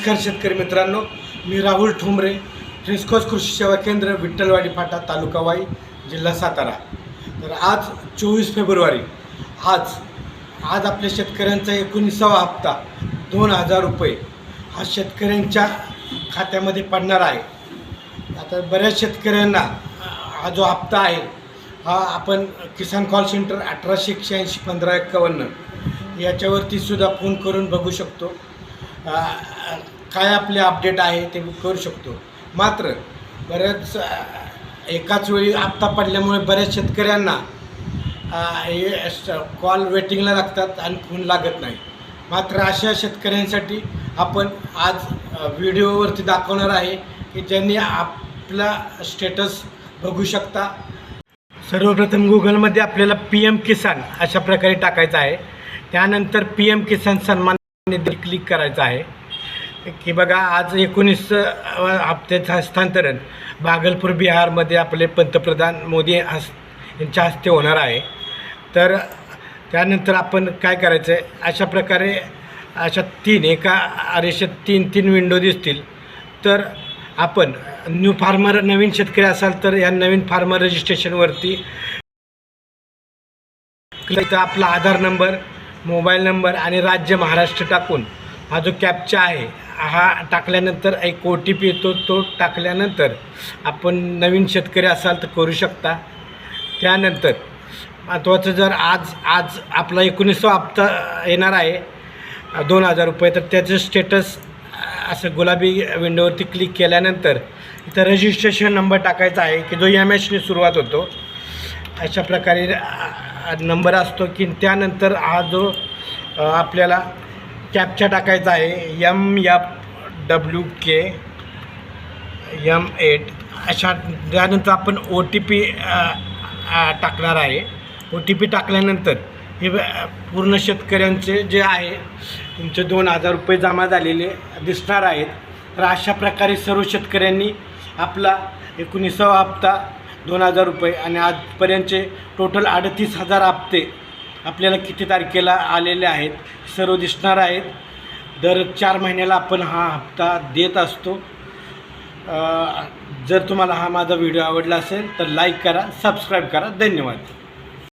नमस्कार शेतकरी मित्रांनो, मी राहुल ठोंबरे, फ्रेस्कोस कृषी सेवा केंद्र, विठ्ठलवाडी फाटा, तालुका वाई, जिल्हा सातारा. तर आज 24 फेब्रुवारी आज आपल्या शेतकऱ्यांचा 19वा हप्ता 2000 रुपये हा शेतकऱ्यांच्या खात्यामध्ये पडणार आहे. आता बऱ्याच शेतकऱ्यांना हा जो हप्ता आहे हा आपण किसान कॉल सेंटर 1881 1551 याच्यावरती सुद्धा फोन करून बघू शकतो. काय आपले अपडेट आहे ते करू शकतो. मात्र बऱ्याच एकाच वेळी हप्ता पडल्यामुळे बऱ्याच शेतकऱ्यांना कॉल वेटिंगला लागतात आणि फोन लागत नाही. मात्र अशा शेतकऱ्यांसाठी आपण आज व्हिडिओवरती दाखवणार आहे की ज्यांनी आपला स्टेटस बघू शकता. सर्वप्रथम गुगलमध्ये आपल्याला PM किसान अशा प्रकारे टाकायचं आहे. त्यानंतर PM किसान सन्मान निधी क्लिक करायचं आहे की बघा आज 19 हप्त्याचं हस्तांतरण भागलपूर बिहारमध्ये आपले पंतप्रधान मोदी यांच्या हस्ते होणार आहे. तर त्यानंतर आपण काय करायचं आहे, अशा प्रकारे अशा एका रेषेत तीन विंडो दिसतील. तर आपण न्यू फार्मर नवीन शेतकरी असाल तर या नवीन फार्मर रजिस्ट्रेशनवरती आपला आधार नंबर, मोबाईल नंबर आणि राज्य महाराष्ट्र टाकून हा जो कॅप्चा आहे हा टाकल्यानंतर एक OTP येतो. तो टाकल्यानंतर आपण नवीन शेतकरी असाल तर करू शकता. त्यानंतर महत्त्वाचं जर आज आपला 19वा हप्ता येणार आहे 2000 रुपये, तर त्याचं स्टेटस असं गुलाबी विंडोवरती क्लिक केल्यानंतर इथं रजिस्ट्रेशन नंबर टाकायचा आहे की जो MHने सुरुवात होतो. अशा प्रकारे नंबर असतो की त्यानंतर हा जो आपल्याला कॅप्चा टाकायचा आहे MFWK M8 अशा. त्यानंतर आपण OTP टाकणार आहे. OTP टाकल्यानंतर हे पूर्ण शेतकऱ्यांचे जे आहे तुमचे 2000 रुपये जमा झालेले दिसणार आहेत. तर अशा प्रकारे सर्व शेतकऱ्यांनी आपला 19वा हप्ता 2000 रुपये आणि आजपर्यंतचे टोटल 38,000 हप्ते आपल्याला किती तारखेला आलेले आहेत सर्व दिसणार आहेत. दर 4 महिन्याला आपण हा हप्ता देत असतो. जर तुम्हाला हा माझा व्हिडिओ आवडला असेल तर लाईक करा, सबस्क्राईब करा. धन्यवाद.